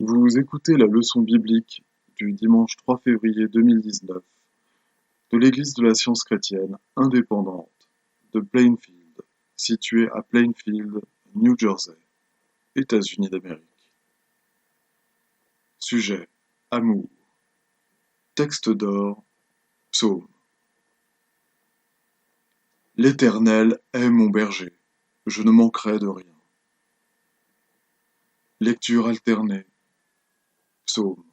Vous écoutez la leçon biblique du dimanche 3 février 2019 de l'Église de la Science chrétienne indépendante de Plainfield, située à Plainfield, New Jersey, États-Unis d'Amérique. Sujet: Amour. Texte d'or, Psaume. L'Éternel est mon berger, je ne manquerai de rien. Lecture alternée, Psaume.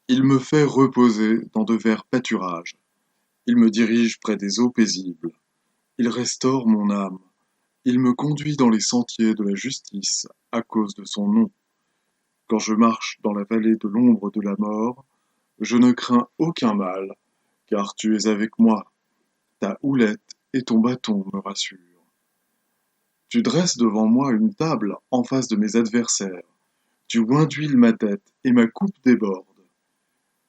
Il me fait reposer dans de verts pâturages. Il me dirige près des eaux paisibles. Il restaure mon âme. Il me conduit dans les sentiers de la justice à cause de son nom. Quand je marche dans la vallée de l'ombre de la mort, je ne crains aucun mal, car tu es avec moi. Ta houlette et ton bâton me rassurent. Tu dresses devant moi une table en face de mes adversaires. Tu oins d'huile ma tête et ma coupe déborde.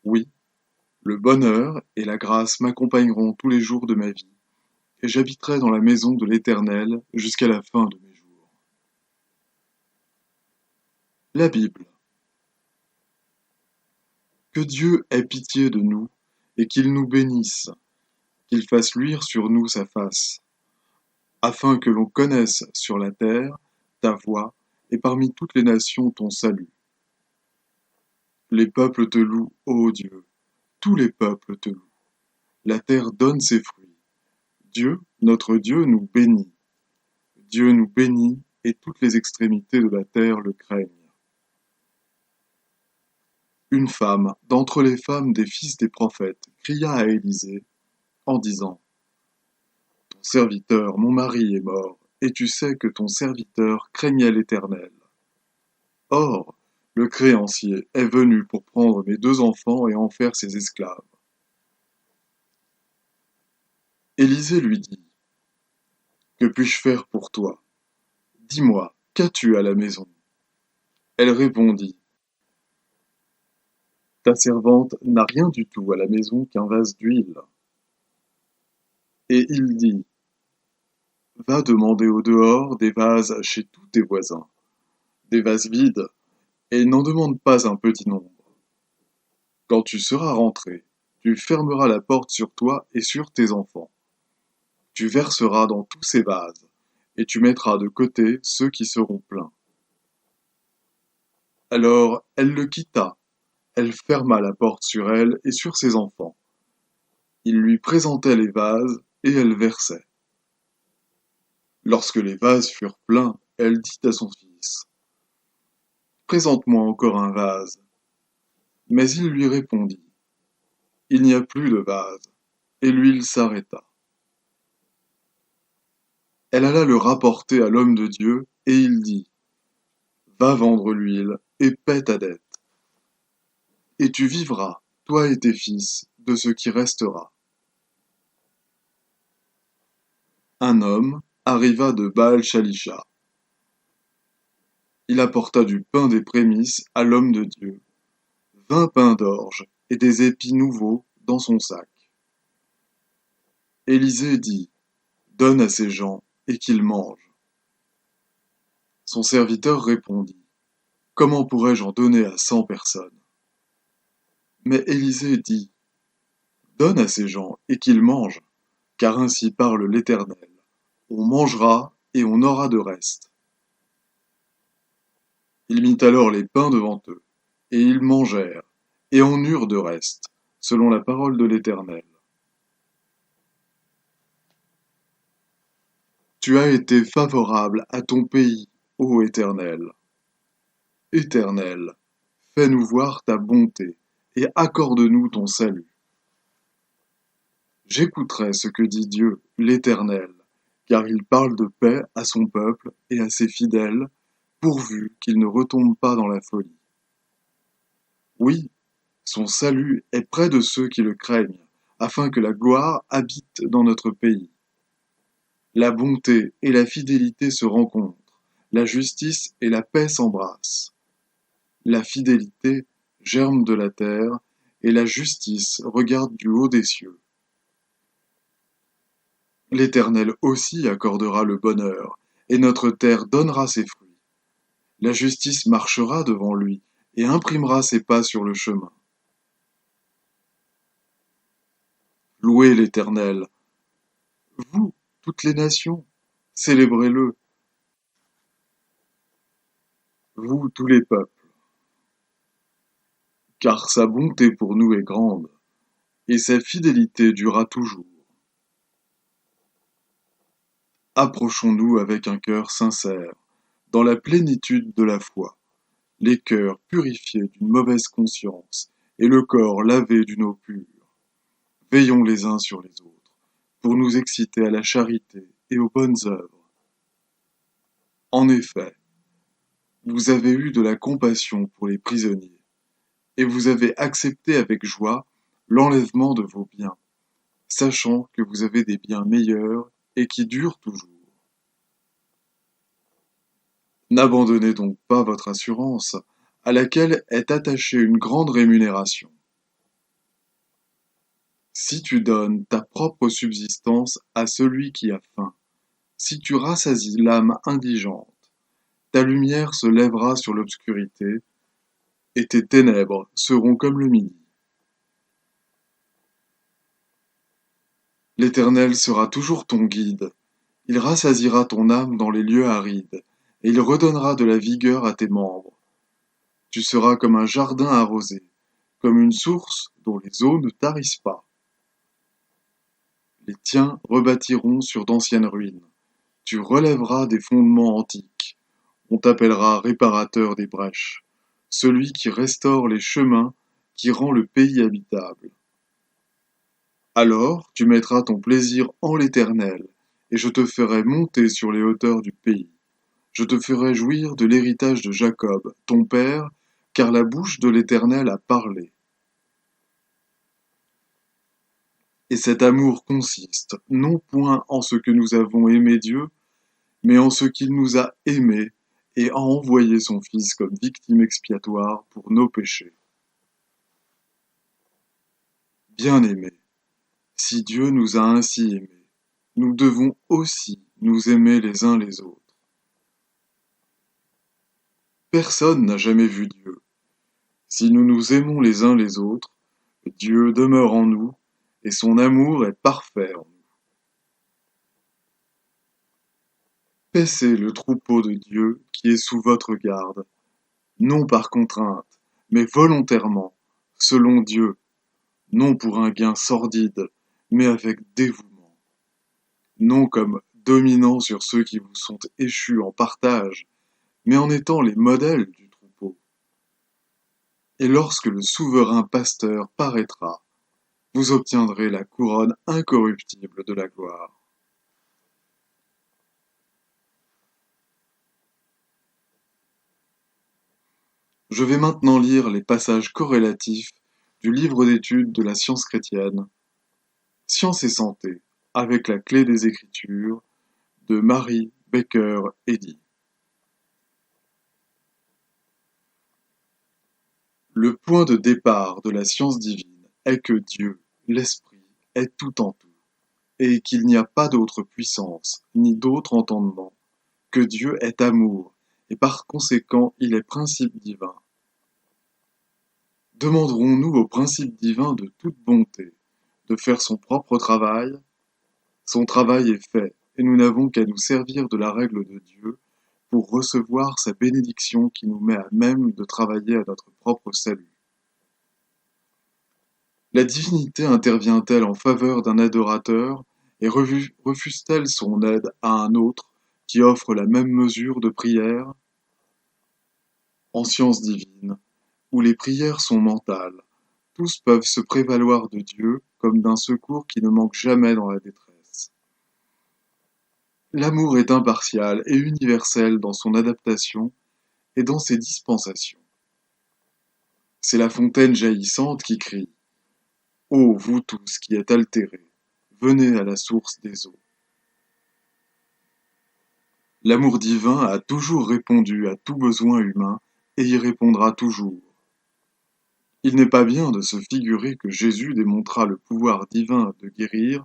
Oui, le bonheur et la grâce m'accompagneront tous les jours de ma vie, et j'habiterai dans la maison de l'Éternel jusqu'à la fin de mes jours. La Bible. Que Dieu ait pitié de nous, et qu'il nous bénisse, qu'il fasse luire sur nous sa face, afin que l'on connaisse sur la terre ta voie, et parmi toutes les nations ton salut. Les peuples te louent, ô Dieu, tous les peuples te louent. La terre donne ses fruits. Dieu, notre Dieu, nous bénit. Dieu nous bénit, et toutes les extrémités de la terre le craignent. Une femme, d'entre les femmes des fils des prophètes, cria à Élisée, en disant: Ton serviteur, mon mari, est mort, et tu sais que ton serviteur craignait l'Éternel. Or, le créancier est venu pour prendre mes 2 enfants et en faire ses esclaves. Élisée lui dit: Que puis-je faire pour toi? Dis-moi, qu'as-tu à la maison? Elle répondit: Ta servante n'a rien du tout à la maison qu'un vase d'huile. Et il dit: Va demander au dehors des vases chez tous tes voisins, des vases vides, et n'en demande pas un petit nombre. Quand tu seras rentré, tu fermeras la porte sur toi et sur tes enfants. Tu verseras dans tous ces vases, et tu mettras de côté ceux qui seront pleins. Alors elle le quitta, elle ferma la porte sur elle et sur ses enfants. Il lui présentait les vases, et elle versait. Lorsque les vases furent pleins, elle dit à son fils: Présente-moi encore un vase. Mais il lui répondit: Il n'y a plus de vase. Et l'huile s'arrêta. Elle alla le rapporter à l'homme de Dieu, et il dit: Va vendre l'huile, et paie ta dette. Et tu vivras, toi et tes fils, de ce qui restera. Un homme arriva de Baal-Shalisha. Il apporta du pain des prémices à l'homme de Dieu, 20 pains d'orge et des épis nouveaux dans son sac. Élisée dit: Donne à ces gens, et qu'ils mangent. Son serviteur répondit: Comment pourrais-je en donner à 100 personnes? Mais Élisée dit: Donne à ces gens, et qu'ils mangent, car ainsi parle l'Éternel. On mangera, et on aura de reste. Il mit alors les pains devant eux, et ils mangèrent, et en eurent de reste, selon la parole de l'Éternel. Tu as été favorable à ton pays, ô Éternel. Éternel, fais-nous voir ta bonté, et accorde-nous ton salut. J'écouterai ce que dit Dieu, l'Éternel, car il parle de paix à son peuple et à ses fidèles, pourvu qu'ils ne retombent pas dans la folie. Oui, son salut est près de ceux qui le craignent, afin que la gloire habite dans notre pays. La bonté et la fidélité se rencontrent, la justice et la paix s'embrassent. La fidélité germe de la terre, et la justice regarde du haut des cieux. L'Éternel aussi accordera le bonheur, et notre terre donnera ses fruits. La justice marchera devant lui et imprimera ses pas sur le chemin. Louez l'Éternel, vous, toutes les nations, célébrez-le, vous, tous les peuples, car sa bonté pour nous est grande, et sa fidélité durera toujours. Approchons-nous avec un cœur sincère, dans la plénitude de la foi, les cœurs purifiés d'une mauvaise conscience et le corps lavé d'une eau pure. Veillons les uns sur les autres, pour nous exciter à la charité et aux bonnes œuvres. En effet, vous avez eu de la compassion pour les prisonniers, et vous avez accepté avec joie l'enlèvement de vos biens, sachant que vous avez des biens meilleurs et qui durent toujours. N'abandonnez donc pas votre assurance, à laquelle est attachée une grande rémunération. Si tu donnes ta propre subsistance à celui qui a faim, si tu rassasies l'âme indigente, ta lumière se lèvera sur l'obscurité, et tes ténèbres seront comme le midi. L'Éternel sera toujours ton guide, il rassasiera ton âme dans les lieux arides, et il redonnera de la vigueur à tes membres. Tu seras comme un jardin arrosé, comme une source dont les eaux ne tarissent pas. Les tiens rebâtiront sur d'anciennes ruines. Tu relèveras des fondements antiques. On t'appellera réparateur des brèches, celui qui restaure les chemins, qui rend le pays habitable. Alors tu mettras ton plaisir en l'Éternel, et je te ferai monter sur les hauteurs du pays. Je te ferai jouir de l'héritage de Jacob, ton père, car la bouche de l'Éternel a parlé. Et cet amour consiste non point en ce que nous avons aimé Dieu, mais en ce qu'il nous a aimés et a envoyé son Fils comme victime expiatoire pour nos péchés. Bien-aimés, si Dieu nous a ainsi aimés, nous devons aussi nous aimer les uns les autres. Personne n'a jamais vu Dieu. Si nous nous aimons les uns les autres, Dieu demeure en nous et son amour est parfait en nous. Paissez le troupeau de Dieu qui est sous votre garde, non par contrainte, mais volontairement, selon Dieu, non pour un gain sordide, mais avec dévouement, non comme dominant sur ceux qui vous sont échus en partage, mais en étant les modèles du troupeau. Et lorsque le souverain pasteur paraîtra, vous obtiendrez la couronne incorruptible de la gloire. Je vais maintenant lire les passages corrélatifs du livre d'études de la science chrétienne, Science et santé, avec la clé des Écritures, de Mary Baker Eddy. Le point de départ de la science divine est que Dieu, l'Esprit, est tout en tout, et qu'il n'y a pas d'autre puissance, ni d'autre entendement, que Dieu est amour, et par conséquent il est principe divin. Demanderons-nous au principe divin de toute bonté de faire son propre travail? Son travail est fait, et nous n'avons qu'à nous servir de la règle de Dieu pour recevoir sa bénédiction qui nous met à même de travailler à notre propre salut. La divinité intervient-elle en faveur d'un adorateur et refuse-t-elle son aide à un autre qui offre la même mesure de prière? En science divine, où les prières sont mentales, tous peuvent se prévaloir de Dieu comme d'un secours qui ne manque jamais dans la détresse. L'amour est impartial et universel dans son adaptation et dans ses dispensations. C'est la fontaine jaillissante qui crie: ô vous tous qui êtes altérés, venez à la source des eaux. L'amour divin a toujours répondu à tout besoin humain et y répondra toujours. Il n'est pas bien de se figurer que Jésus démontra le pouvoir divin de guérir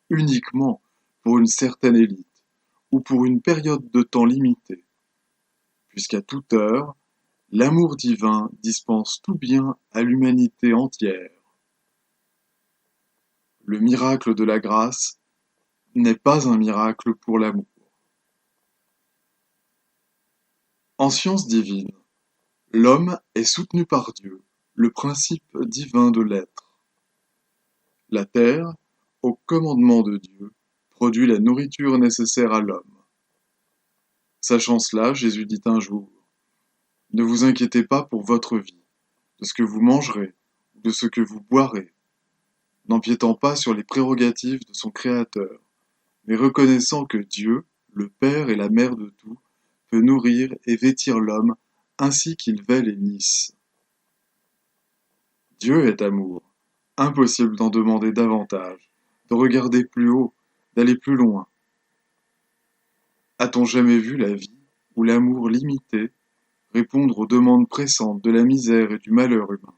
uniquement pour une certaine élite ou pour une période de temps limitée, jusqu'à toute heure, l'amour divin dispense tout bien à l'humanité entière. Le miracle de la grâce n'est pas un miracle pour l'amour. En science divine, l'homme est soutenu par Dieu, le principe divin de l'être. La terre, au commandement de Dieu, produit la nourriture nécessaire à l'homme. Sachant cela, Jésus dit un jour, « Ne vous inquiétez pas pour votre vie, de ce que vous mangerez, ou de ce que vous boirez, n'empiétant pas sur les prérogatives de son Créateur, mais reconnaissant que Dieu, le Père et la Mère de tout, peut nourrir et vêtir l'homme ainsi qu'il veut les nice. Dieu est amour, impossible d'en demander davantage, de regarder plus haut, d'aller plus loin. A-t-on jamais vu la vie, ou l'amour limité, répondre aux demandes pressantes de la misère et du malheur humain?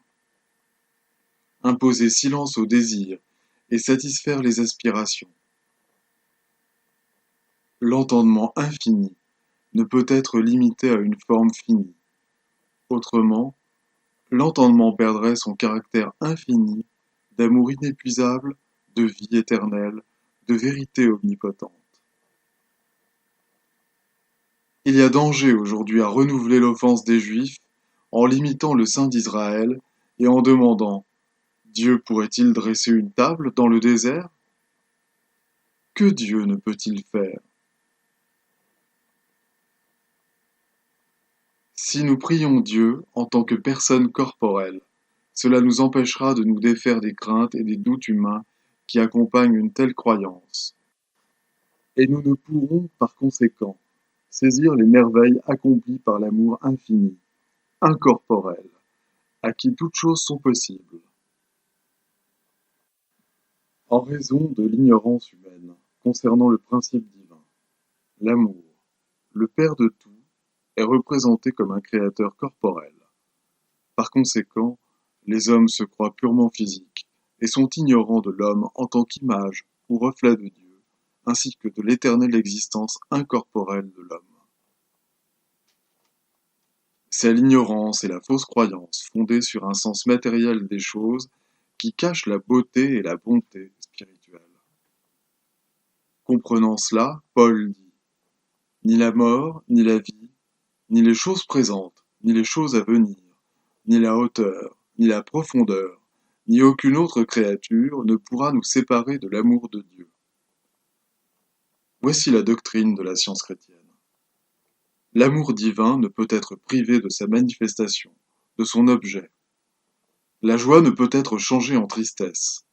Imposer silence aux désirs et satisfaire les aspirations. L'entendement infini ne peut être limité à une forme finie. Autrement, l'entendement perdrait son caractère infini d'amour inépuisable, de vie éternelle, de vérité omnipotente. Il y a danger aujourd'hui à renouveler l'offense des Juifs en limitant le sein d'Israël et en demandant « Dieu pourrait-il dresser une table dans le désert ?» Que Dieu ne peut-il faire? Si nous prions Dieu en tant que personne corporelle, cela nous empêchera de nous défaire des craintes et des doutes humains qui accompagnent une telle croyance. Et nous ne pourrons, par conséquent, saisir les merveilles accomplies par l'amour infini, incorporel, à qui toutes choses sont possibles. En raison de l'ignorance humaine concernant le principe divin, l'amour, le Père de tout, est représenté comme un créateur corporel. Par conséquent, les hommes se croient purement physiques et sont ignorants de l'homme en tant qu'image ou reflet de Dieu, ainsi que de l'éternelle existence incorporelle de l'homme. C'est l'ignorance et la fausse croyance fondée sur un sens matériel des choses qui cachent la beauté et la bonté spirituelle. Comprenant cela, Paul dit « Ni la mort, ni la vie, ni les choses présentes, ni les choses à venir, ni la hauteur, ni la profondeur, ni aucune autre créature ne pourra nous séparer de l'amour de Dieu. » Voici la doctrine de la science chrétienne. L'amour divin ne peut être privé de sa manifestation, de son objet. La joie ne peut être changée en tristesse,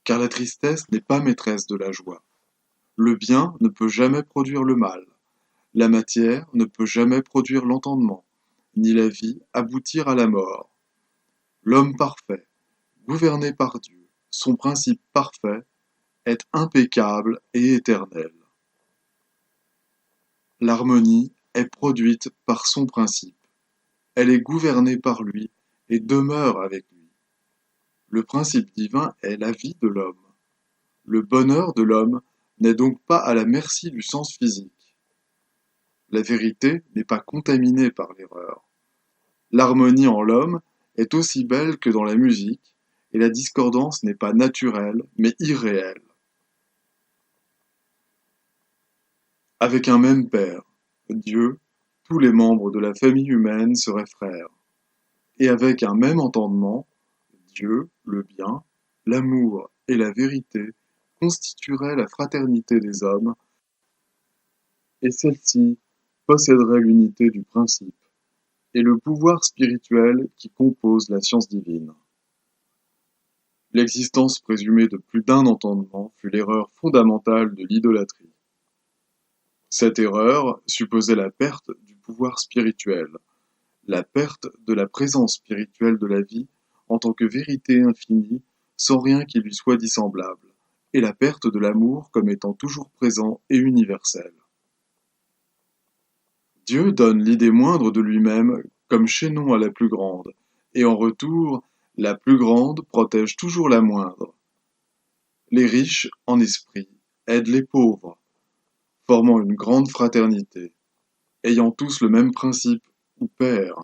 car la tristesse n'est pas maîtresse de la joie. Le bien ne peut jamais produire le mal. La matière ne peut jamais produire l'entendement, ni la vie aboutir à la mort. L'homme parfait, gouverné par Dieu, son principe parfait, est impeccable et éternel. L'harmonie est produite par son principe. Elle est gouvernée par lui et demeure avec lui. Le principe divin est la vie de l'homme. Le bonheur de l'homme n'est donc pas à la merci du sens physique. La vérité n'est pas contaminée par l'erreur. L'harmonie en l'homme est aussi belle que dans la musique, et la discordance n'est pas naturelle, mais irréelle. Avec un même Père, Dieu, tous les membres de la famille humaine seraient frères. Et avec un même entendement, Dieu, le bien, l'amour et la vérité constitueraient la fraternité des hommes, et celle-ci posséderait l'unité du principe et le pouvoir spirituel qui compose la science divine. L'existence présumée de plus d'un entendement fut l'erreur fondamentale de l'idolâtrie. Cette erreur supposait la perte du pouvoir spirituel, la perte de la présence spirituelle de la vie en tant que vérité infinie sans rien qui lui soit dissemblable, et la perte de l'amour comme étant toujours présent et universel. Dieu donne l'idée moindre de lui-même comme chaînon à la plus grande, et en retour, la plus grande protège toujours la moindre. Les riches, en esprit, aident les pauvres, formant une grande fraternité, ayant tous le même principe ou père.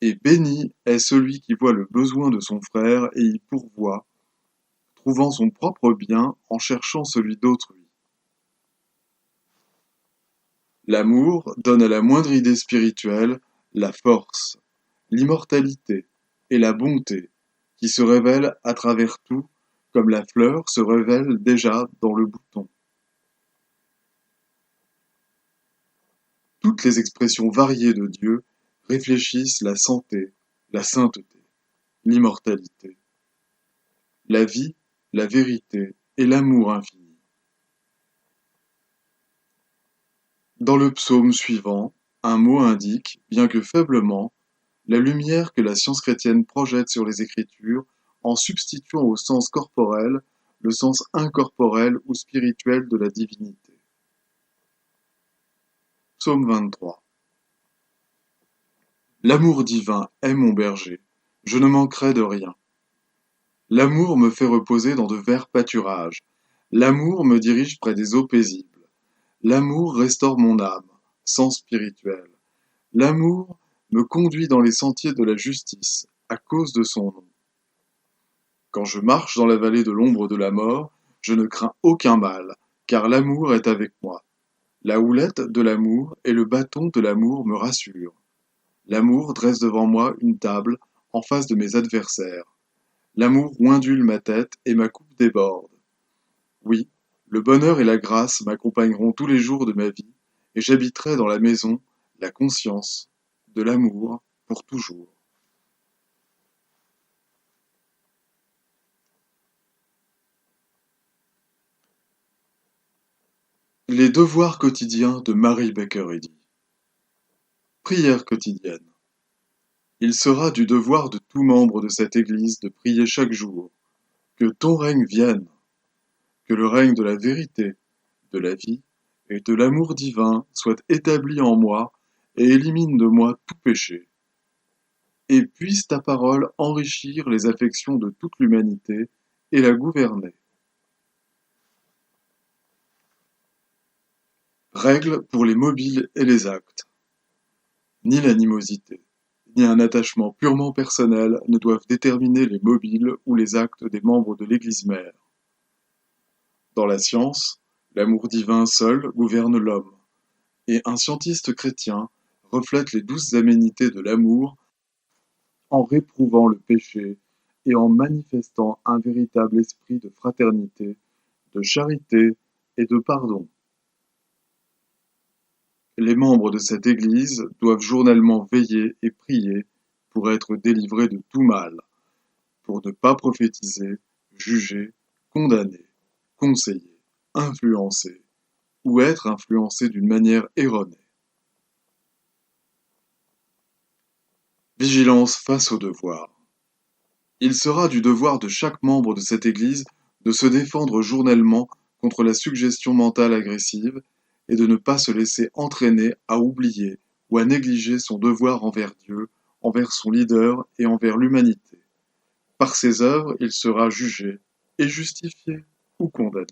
Et béni est celui qui voit le besoin de son frère et y pourvoit, trouvant son propre bien en cherchant celui d'autrui. L'amour donne à la moindre idée spirituelle la force, l'immortalité et la bonté qui se révèlent à travers tout comme la fleur se révèle déjà dans le bouton. Toutes les expressions variées de Dieu réfléchissent la santé, la sainteté, l'immortalité, la vie, la vérité et l'amour infini. Dans le psaume suivant, un mot indique, bien que faiblement, la lumière que la science chrétienne projette sur les Écritures en substituant au sens corporel le sens incorporel ou spirituel de la divinité. Psaume 23. L'amour divin est mon berger, je ne manquerai de rien. L'amour me fait reposer dans de verts pâturages. L'amour me dirige près des eaux paisibles. L'amour restaure mon âme, sens spirituel. L'amour me conduit dans les sentiers de la justice, à cause de son nom. Quand je marche dans la vallée de l'ombre de la mort, je ne crains aucun mal, car l'amour est avec moi. La houlette de l'amour et le bâton de l'amour me rassurent. L'amour dresse devant moi une table en face de mes adversaires. L'amour oindule ma tête et ma coupe déborde. Oui, le bonheur et la grâce m'accompagneront tous les jours de ma vie, et j'habiterai dans la maison, la conscience, de l'amour pour toujours. Les devoirs quotidiens de Mary Baker Eddy. Prière quotidienne. Il sera du devoir de tout membre de cette Église de prier chaque jour. Que ton règne vienne, que le règne de la vérité, de la vie et de l'amour divin soit établi en moi et élimine de moi tout péché. Et puisse ta parole enrichir les affections de toute l'humanité et la gouverner. Règles pour les mobiles et les actes. Ni l'animosité, ni un attachement purement personnel ne doivent déterminer les mobiles ou les actes des membres de l'Église mère. Dans la science, l'amour divin seul gouverne l'homme, et un scientiste chrétien reflète les douces aménités de l'amour en réprouvant le péché et en manifestant un véritable esprit de fraternité, de charité et de pardon. Les membres de cette Église doivent journellement veiller et prier pour être délivrés de tout mal, pour ne pas prophétiser, juger, condamner, conseiller, influencer ou être influencés d'une manière erronée. Vigilance face au devoir. Il sera du devoir de chaque membre de cette Église de se défendre journellement contre la suggestion mentale agressive et de ne pas se laisser entraîner à oublier ou à négliger son devoir envers Dieu, envers son leader et envers l'humanité. Par ses œuvres, il sera jugé et justifié ou condamné.